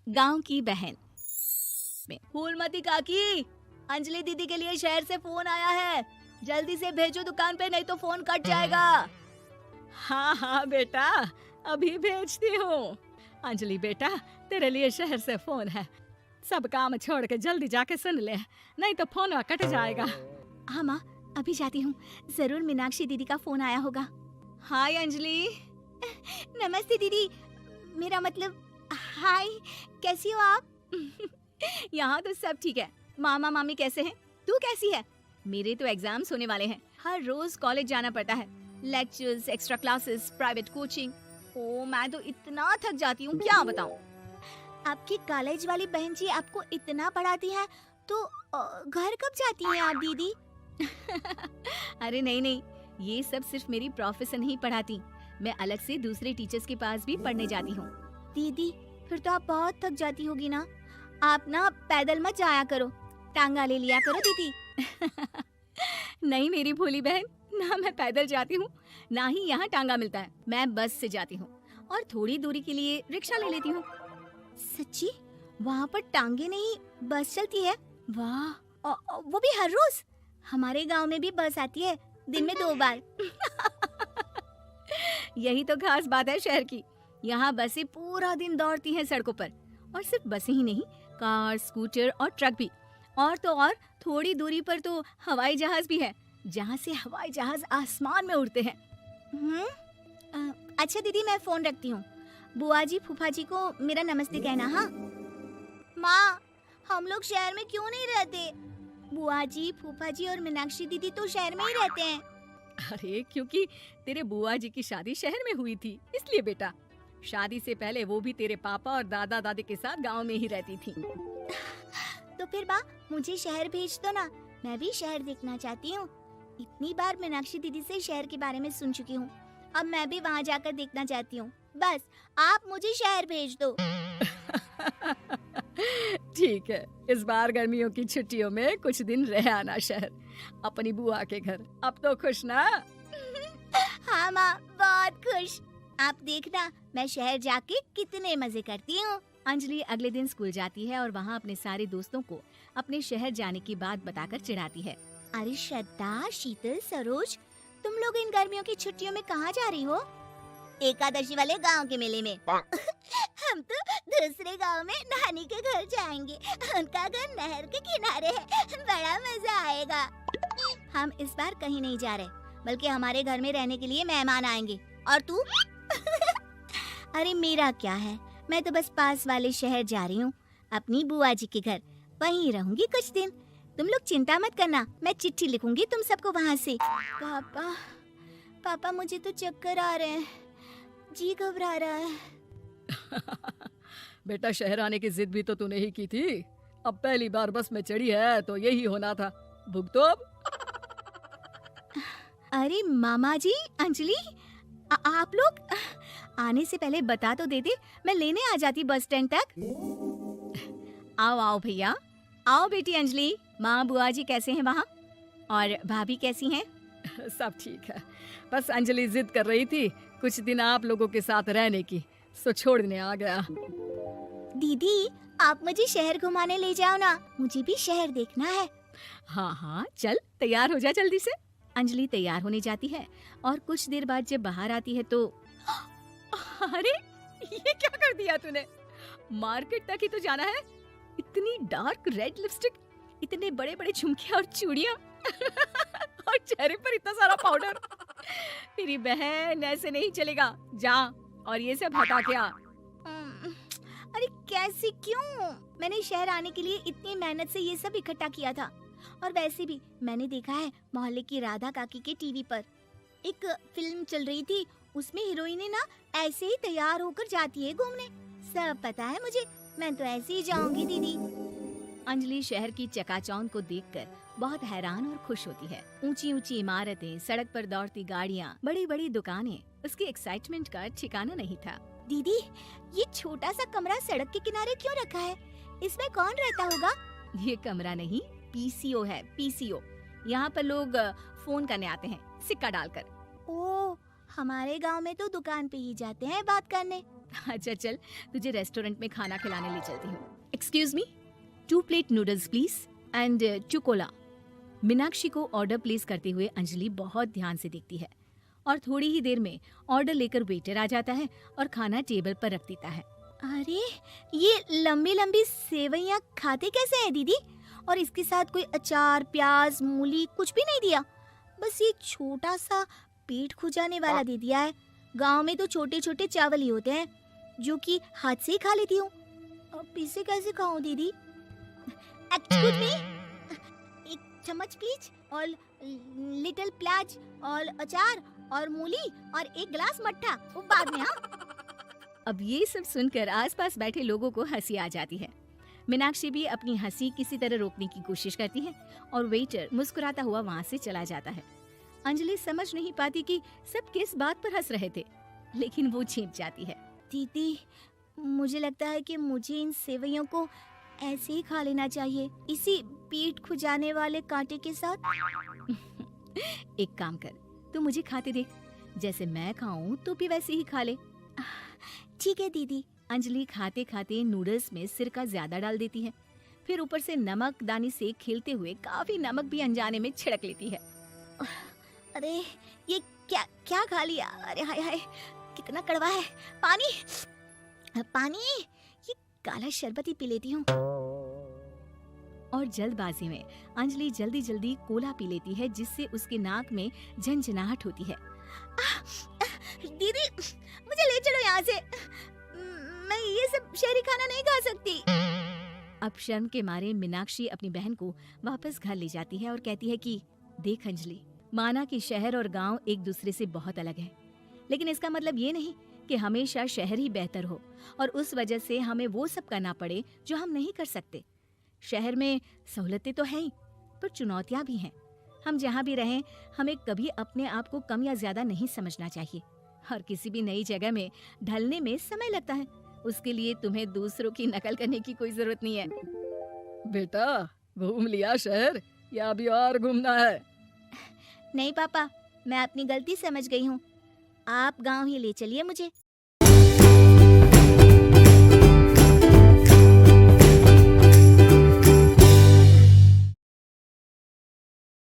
गांव की बहन में। फूलमती काकी, अंजलि दीदी के लिए शहर से फोन आया है, जल्दी से भेजो दुकान पे, नहीं तो फोन कट जाएगा। हाँ हाँ बेटा, अभी भेजती हूँ। अंजलि बेटा, तेरे लिए शहर से फोन है, सब काम छोड़ के जल्दी जाके सुन ले, नहीं तो फोन कट जाएगा। हाँ माँ, अभी जाती हूँ, जरूर मीनाक्षी दीदी का फोन आया होगा। हाय अंजलि। नमस्ते दीदी, मेरा मतलब हाय, कैसी हो आप? यहाँ तो सब ठीक है। मामा मामी कैसे हैं? तू कैसी है? मेरे तो एग्जाम्स होने वाले हैं, हर रोज कॉलेज जाना पड़ता है, lectures, extra classes, private coaching. ओ मैं तो इतना थक जाती हूँ, क्या बताऊँ। आपकी कॉलेज वाली बहन जी आपको इतना पढ़ाती है, तो घर कब जाती हैं आप दीदी? अरे नहीं नहीं, ये सब सिर्फ मेरी प्रोफेसर नहीं पढ़ाती, मैं अलग से दूसरे टीचर्स के पास भी पढ़ने जाती हूँ। दीदी फिर तो आप बहुत थक जाती होगी ना, आप ना पैदल मत जाया करो, टांगा ले लिया करो दीदी। नहीं मेरी भोली बहन, ना मैं पैदल जाती हूँ, ना ही यहाँ टांगा मिलता है, मैं बस से जाती हूँ और थोड़ी दूरी के लिए रिक्शा ले लेती हूँ। सच्ची? वहाँ पर टांगे नहीं बस चलती है? वाह, वो भी हर रोज? हमारे गांव में भी बस आती है, दिन में 2 बार। यही तो खास बात है शहर की, यहाँ बसें पूरा दिन दौड़ती हैं सड़कों पर, और सिर्फ बसें ही नहीं, कार, स्कूटर और ट्रक भी। और तो और थोड़ी दूरी पर तो हवाई जहाज भी है, जहाँ से हवाई जहाज आसमान में उड़ते हैं। अच्छा दीदी, मैं फोन रखती हूँ, बुआ जी फूफा जी को मेरा नमस्ते कहना। हाँ माँ, हम लोग शहर में क्यों नहीं रहते? बुआ जी, फूफा जी और मीनाक्षी दीदी तो शहर में ही रहते हैं। अरे क्योंकि तेरे बुआ जी की शादी शहर में हुई थी, इसलिए बेटा। शादी से पहले वो भी तेरे पापा और दादा दादी के साथ गांव में ही रहती थी। तो फिर बा, मुझे शहर भेज दो ना, मैं भी शहर देखना चाहती हूँ। इतनी बार मीनाक्षी दीदी से शहर के बारे में सुन चुकी हूँ, अब मैं भी वहाँ जाकर देखना चाहती हूँ। बस आप मुझे शहर भेज दो। ठीक है, इस बार गर्मियों की छुट्टियों में कुछ दिन रह आना शहर, अपनी बुआ के घर। अब तो खुश ना? हाँ माँ, बहुत खुश। आप देखना मैं शहर जाके कितने मजे करती हूँ। अंजलि अगले दिन स्कूल जाती है और वहाँ अपने सारे दोस्तों को अपने शहर जाने की बात बताकर चिढ़ाती है। अरे श्रद्धा, शीतल, सरोज, तुम लोग इन गर्मियों की छुट्टियों में कहाँ जा रही हो? एकादशी वाले गांव के मेले में। हम तो दूसरे गांव में नानी के घर जाएंगे, उनका घर नहर के किनारे है, बड़ा मजा आएगा। हम इस बार कहीं नहीं जा रहे, बल्कि हमारे घर में रहने के लिए मेहमान आएंगे। और तू? अरे मेरा क्या है, मैं तो बस पास वाले शहर जा रही हूँ, अपनी बुआ जी के घर, वहीं रहूंगी कुछ दिन। तुम लोग चिंता मत करना, मैं चिट्ठी लिखूंगी तुम सबको वहाँ से। पापा मुझे तो चक्कर आ रहे हैं, जी घबरा रहा है। बेटा, शहर आने की जिद भी तो तूने ही की थी, अब पहली बार बस में चढ़ी है तो यही होना था, भुगतो अब। अरे मामा जी, अंजलि, आप लोग आने से पहले बता तो देते, मैं लेने आ जाती बस स्टैंड तक। आओ आओ भैया, आओ बेटी अंजलि। माँ बुआ जी कैसे हैं वहाँ, और भाभी कैसी हैं? सब ठीक है, बस अंजलि जिद कर रही थी कुछ दिन आप लोगों के साथ रहने की, सो छोड़ने आ गया। दीदी, आप मुझे शहर घुमाने ले जाओ ना, मुझे भी शहर देखना है। हाँ हाँ चल, तैयार हो जा जल्दी से। अंजलि तैयार होने जाती है और कुछ देर बाद जब बाहर आती है तो अरे ये क्या कर दिया तूने, मार्केट तक ही तो जाना है, इतनी डार्क रेड लिपस्टिक, इतने बड़े बड़े झुमके और चूड़ियां और चेहरे पर इतना सारा पाउडर। मेरी बहन, ऐसे नहीं चलेगा, जा और ये सब हटा के आ। अरे कैसे, क्यों? मैंने शहर आने के लिए इतनी मेहनत से ये सब इकट्ठा किया था, और वैसे भी मैंने देखा है मोहल्ले की राधा काकी के टीवी पर एक फिल्म चल रही थी, उसमें हीरोइन ना ऐसे ही तैयार होकर जाती है घूमने। सब पता है मुझे, मैं तो ऐसे ही जाऊंगी दीदी। अंजलि शहर की चकाचौंध को देखकर बहुत हैरान और खुश होती है। ऊंची ऊंची इमारतें, सड़क पर दौड़ती गाड़ियाँ, बड़ी बड़ी दुकानें, उसकी एक्साइटमेंट का ठिकाना नहीं था। दीदी, ये छोटा सा कमरा सड़क के किनारे क्यों रखा है, इसमें कौन रहता होगा? ये कमरा नहीं, पीसीओ है, पीसीओ। यहाँ पर लोग फोन करने आते हैं, सिक्का डालकर। ओह हमारे गांव में तो दुकान पे ही जाते हैं बात करने। अच्छा चल, तुझे रेस्टोरेंट में खाना खिलाने ले चलती हूँ। Excuse me, 2 plate noodles please and 2 Cola. Meenakshi को ऑर्डर प्लेस करते हुए अंजलि बहुत ध्यान से देखती है और थोड़ी ही देर में ऑर्डर लेकर वेटर आ जाता है और खाना टेबल पर रख देता है। अरे ये लंबी लंबी सेवइयाँ खाते कैसे हैं दीदी? और इसके साथ कोई अचार, प्याज, मूली कुछ भी नहीं दिया, बस ये छोटा सा पेट खुजाने वाला दे दिया है। गांव में तो छोटे छोटे चावल ही होते हैं जो कि हाथ से ही खा लेती हूँ। अब इसे कैसे खाऊं दीदी? एक्सक्यूज मी, एक चम्मच प्लीज और लिटिल प्याज और अचार और मूली और एक गिलास मट्ठा, वो बाद में। हाँ। अब ये सब सुनकर आसपास बैठे लोगों को हंसी आ जाती है। मीनाक्षी भी अपनी हंसी किसी तरह रोकने की कोशिश करती है और वेटर मुस्कुराता हुआ वहाँ से चला जाता है। अंजलि समझ नहीं पाती कि सब किस बात पर हंस रहे थे, लेकिन वो छिप जाती है। दीदी, मुझे लगता है कि मुझे इन सेवइयों को ऐसे ही खा लेना चाहिए, इसी पेट खुजाने वाले कांटे के साथ। एक काम कर, तू मुझे खाते देख, जैसे मैं खाऊं तो भी वैसे ही खा ले। ठीक है दीदी। अंजलि खाते खाते नूडल्स में सिरका ज्यादा डाल देती है, फिर ऊपर से नमक दानी से खेलते हुए काफी नमक भी अनजाने में छिड़क लेती है। अरे ये क्या क्या खा लिया? अरे हाय हाय, कितना कड़वा है। पानी पानी, ये काला शरबत ही पी लेती हूँ। और जल्दबाजी में अंजलि जल्दी जल्दी कोला पी लेती है, जिससे उसके नाक में झंझनाहट होती है। दीदी, मुझे ले चलो यहाँ से, मैं ये सब शहरी खाना नहीं खा सकती। अब शर्म के मारे मीनाक्षी अपनी बहन को वापस घर ले जाती है और कहती है कि देख अंजलि, माना कि शहर और गांव एक दूसरे से बहुत अलग है, लेकिन इसका मतलब ये नहीं कि हमेशा शहर ही बेहतर हो और उस वजह से हमें वो सब करना पड़े जो हम नहीं कर सकते। शहर में सहूलतें तो हैं ही, पर चुनौतियां भी हैं। हम जहाँ भी रहें, हमें कभी अपने आप को कम या ज्यादा नहीं समझना चाहिए। और किसी भी नई जगह में ढलने में समय लगता है, उसके लिए तुम्हें दूसरों की नकल करने की कोई जरूरत नहीं है। बेटा, घूम लिया शहर या अभी और घूमना है? नहीं पापा, मैं अपनी गलती समझ गई हूँ, आप गांव ही ले चलिए मुझे।